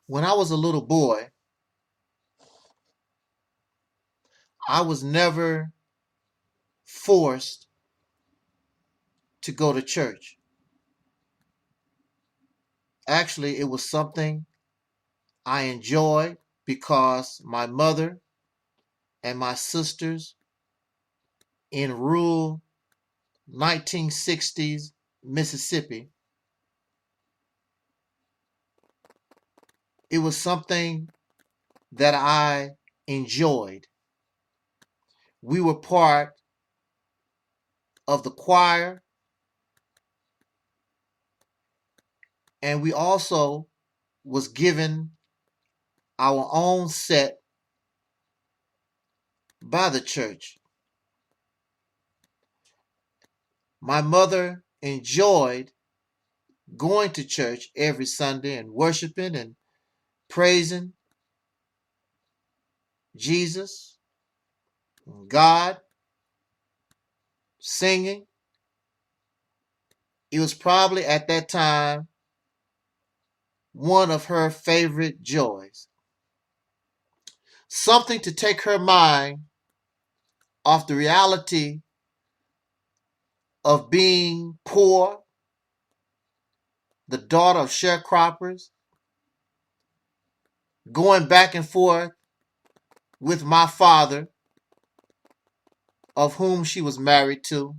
When I was a little boy, I was never forced to go to church. Actually, it was something I enjoyed because my mother and my sisters in rural 1960s Mississippi, it was something that I enjoyed. We were part of the choir, and we also was given our own set by the church. My mother enjoyed going to church every Sunday and worshiping and praising Jesus, God, singing. It was probably at that time one of her favorite joys. Something to take her mind off the reality of being poor, the daughter of sharecroppers, going back and forth with my father, of whom she was married to,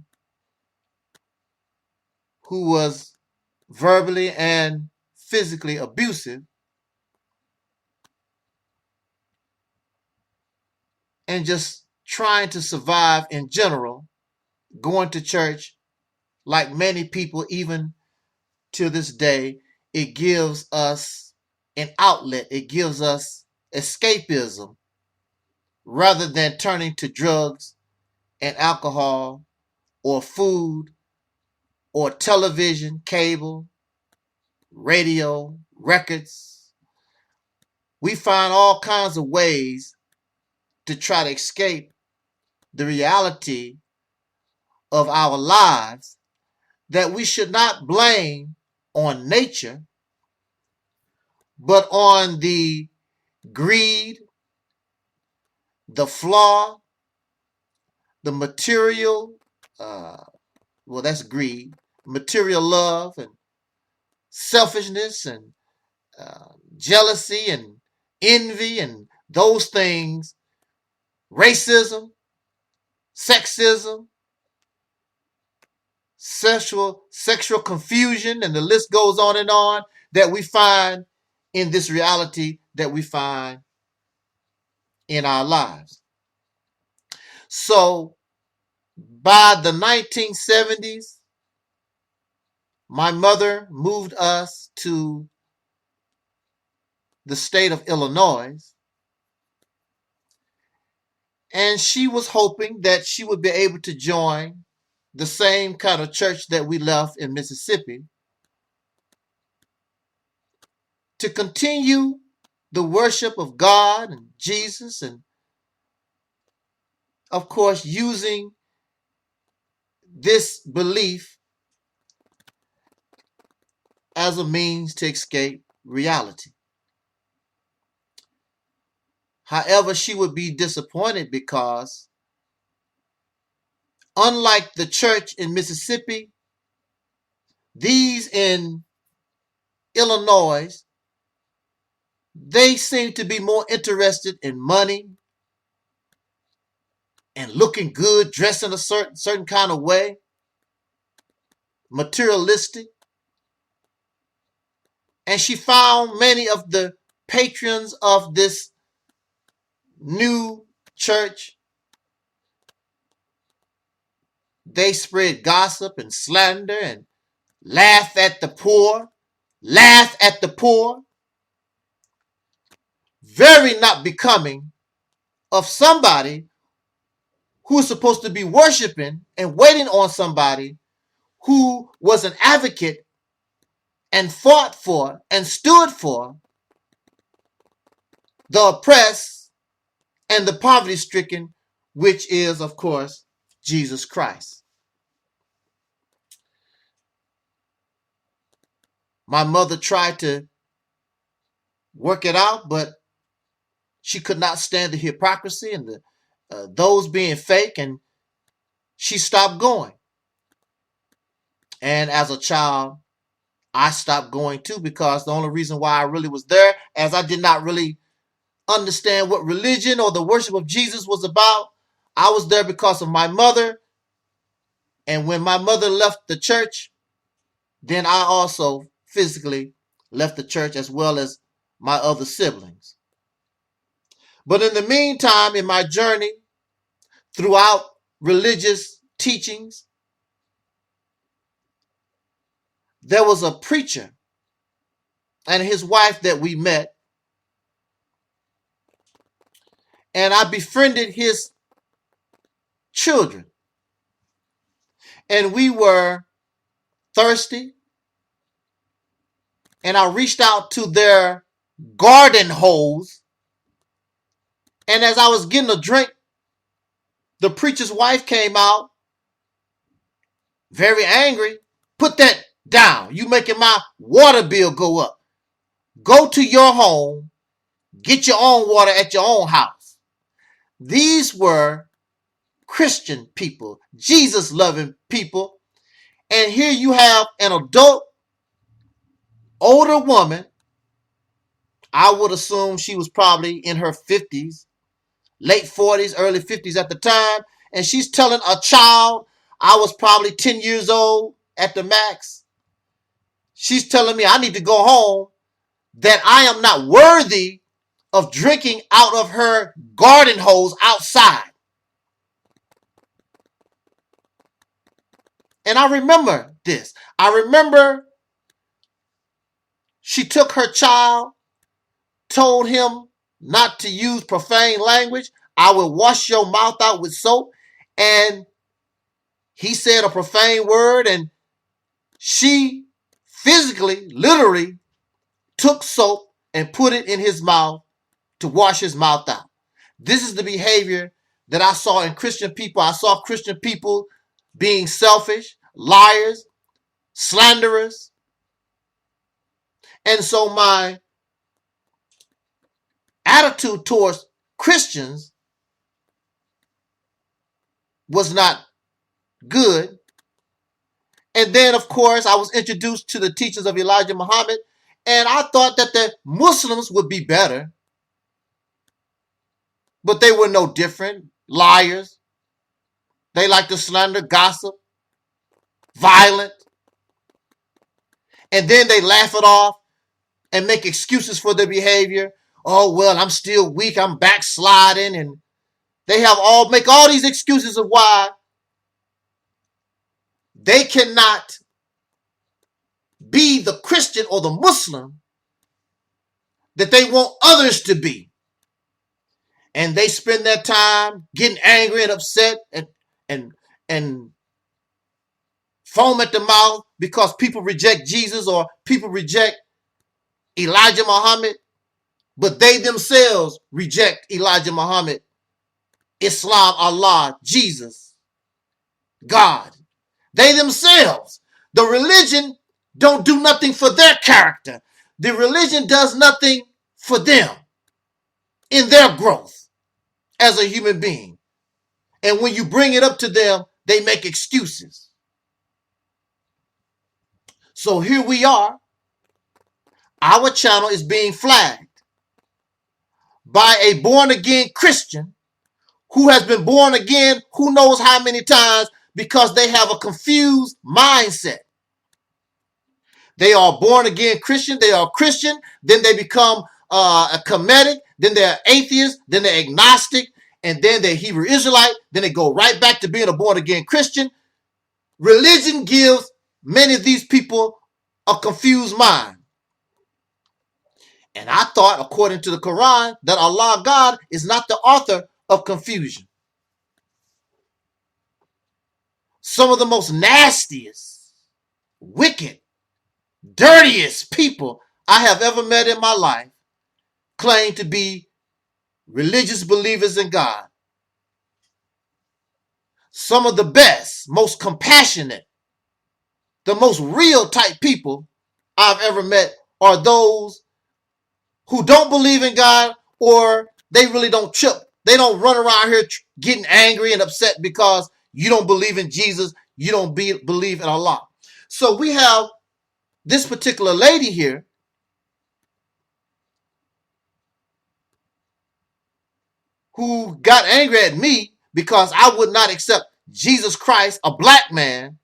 who was verbally and physically abusive, and just trying to survive in general, going to church like many people, even to this day, it gives us an outlet. It gives us escapism rather than turning to drugs and alcohol or food or television, cable, radio, records. We find all kinds of ways to try to escape the reality of our lives that we should not blame on nature, but on the greed, the flaw, the material, well, that's greed, material love and selfishness and jealousy and envy and those things, racism, sexism, sexual confusion, and the list goes on, that we find in this reality that we find in our lives. So by the 1970s, my mother moved us to the state of Illinois, and she was hoping that she would be able to join the same kind of church that we left in Mississippi to continue the worship of God and Jesus, and of course using this belief as a means to escape reality. However, she would be disappointed because, unlike the church in Mississippi, these in Illinois, they seem to be more interested in money and looking good, dressing a certain kind of way, materialistic. And she found many of the patrons of this new church, they spread gossip and slander and laugh at the poor, very not becoming of somebody who is supposed to be worshiping and waiting on somebody who was an advocate and fought for and stood for the oppressed and the poverty-stricken, which is, of course, Jesus Christ. My mother tried to work it out, but she could not stand the hypocrisy and those being fake, and she stopped going. And as a child, I stopped going too, because the only reason why I really was there, as I did not really understand what religion or the worship of Jesus was about, I was there because of my mother. And when my mother left the church, then I also physically left the church, as well as my other siblings. But in the meantime, in my journey throughout religious teachings, there was a preacher and his wife that we met, and I befriended his children. And we were thirsty, and I reached out to their garden hose, and as I was getting a drink, the preacher's wife came out, very angry. Put that down. You making my water bill go up. Go to your home, get your own water at your own house. These were Christian people, Jesus-loving people. And here you have an adult, older woman. I would assume she was probably in her 50s, late 40s, early 50s at the time. And she's telling a child, I was probably 10 years old at the max. She's telling me I need to go home, that I am not worthy of drinking out of her garden hose outside. And I remember this. I remember she took her child, told him not to use profane language. I will wash your mouth out with soap. And he said a profane word, and she physically, literally took soap and put it in his mouth to wash his mouth out. This is the behavior that I saw in Christian people. I saw Christian people being selfish, liars, slanderers. And so my attitude towards Christians was not good. And then, of course, I was introduced to the teachings of Elijah Muhammad, and I thought that the Muslims would be better. But they were no different. Liars. They like to slander, gossip, violent. And then they laugh it off and make excuses for their behavior. Oh, well, I'm still weak. I'm backsliding. And they make all these excuses of why they cannot be the Christian or the Muslim that they want others to be. And they spend their time getting angry and upset and foam at the mouth because people reject Jesus or people reject Elijah Muhammad, but they themselves reject Elijah Muhammad, Islam, Allah, Jesus, God. They themselves, the religion don't do nothing for their character. The religion does nothing for them in their growth as a human being. And when you bring it up to them, they make excuses. So here we are. Our channel is being flagged by a born-again Christian who has been born again who knows how many times, because they have a confused mindset. They are born-again Christian. They are Christian. Then they become a Kemetic. Then they're atheist. Then they're agnostic. And then they're Hebrew Israelite. Then they go right back to being a born-again Christian. Religion gives many of these people a confused mind. And I thought, according to the Quran, that Allah, God, is not the author of confusion. Some of the most nastiest, wicked, dirtiest people I have ever met in my life claim to be religious believers in God. Some of the best, most compassionate, the most real type people I've ever met are those who don't believe in God, or they really don't trip. They don't run around here getting angry and upset because you don't believe in Jesus, you don't believe in Allah. So we have this particular lady here who got angry at me because I would not accept Jesus Christ, a black man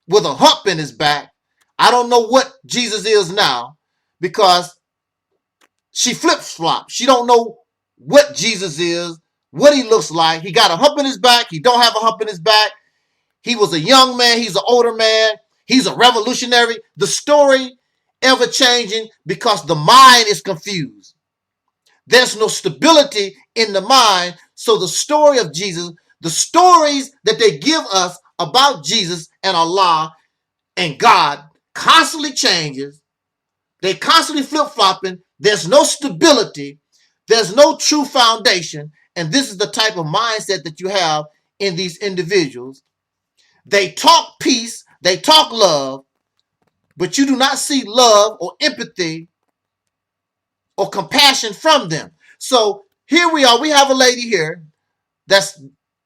with a hump in his back. I don't know what Jesus is now because she flip-flops. She don't know what Jesus is, what he looks like. He got a hump in his back. He don't have a hump in his back. He was a young man. He's an older man. He's a revolutionary. The story ever changing because the mind is confused. There's no stability in the mind. So the story of Jesus, the stories that they give us about Jesus and Allah and God constantly changes. They constantly flip-flopping. There's no stability. There's no true foundation. And this is the type of mindset that you have in these individuals. They talk peace. They talk love. But you do not see love or empathy or compassion from them. So here we are. We have a lady here that's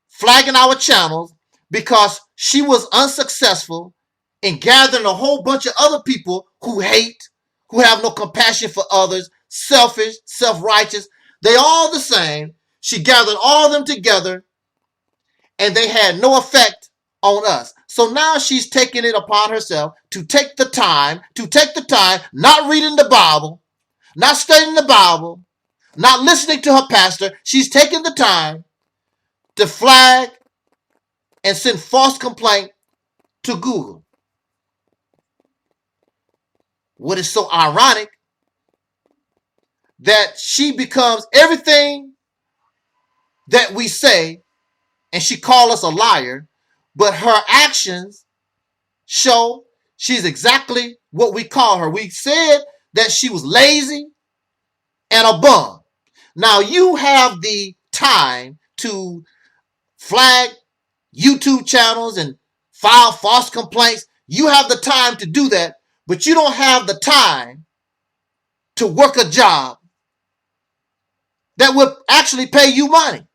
flagging our channels because she was unsuccessful in gathering a whole bunch of other people who hate, who have no compassion for others, selfish, self-righteous. They all the same. She gathered all of them together and they had no effect on us. So now she's taking it upon herself to take the time, not reading the Bible, not studying the Bible, not listening to her pastor. She's taking the time to flag and send false complaint to Google. What is so ironic that she becomes everything that we say, and she calls us a liar, but her actions show she's exactly what we call her. We said that she was lazy and a bum. Now you have the time to flag YouTube channels and file false complaints. You have the time to do that, but you don't have the time to work a job that would actually pay you money.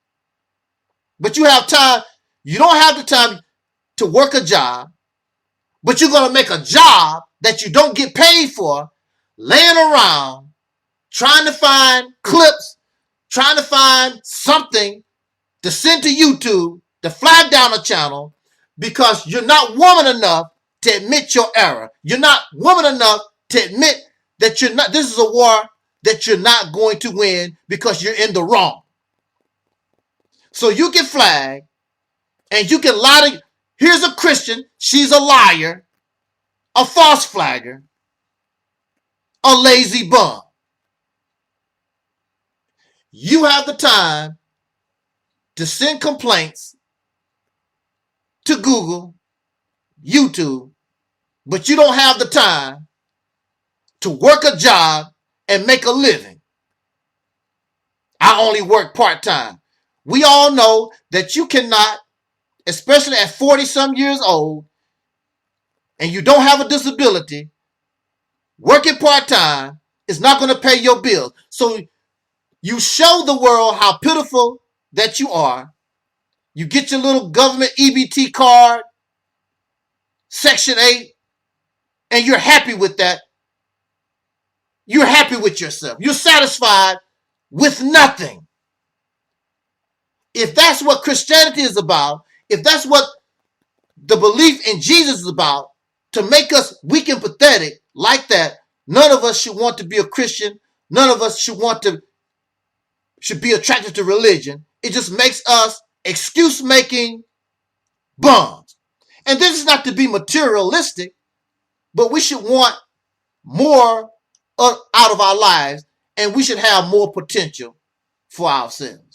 But you have time. You don't have the time to work a job, but you're going to make a job that you don't get paid for, laying around, trying to find clips, trying to find something to send to YouTube to flag down a channel because you're not woman enough to admit your error. You're not woman enough to admit that you're not, this is a war that you're not going to win because you're in the wrong. So you can flag and you can lie to, here's a Christian, she's a liar, a false flagger, a lazy bum. You have the time to send complaints to Google, YouTube, but you don't have the time to work a job and make a living. I only work part-time. We all know that you cannot, especially at 40-some years old, and you don't have a disability, working part-time is not going to pay your bills. So you show the world how pitiful that you are. You get your little government EBT card, Section 8, and you're happy with that. You're happy with yourself. You're satisfied with nothing. If that's what Christianity is about, if that's what the belief in Jesus is about, to make us weak and pathetic like that, none of us should want to be a Christian. None of us should be attracted to religion. It just makes us excuse-making bums. And this is not to be materialistic, but we should want more out of our lives, and we should have more potential for ourselves.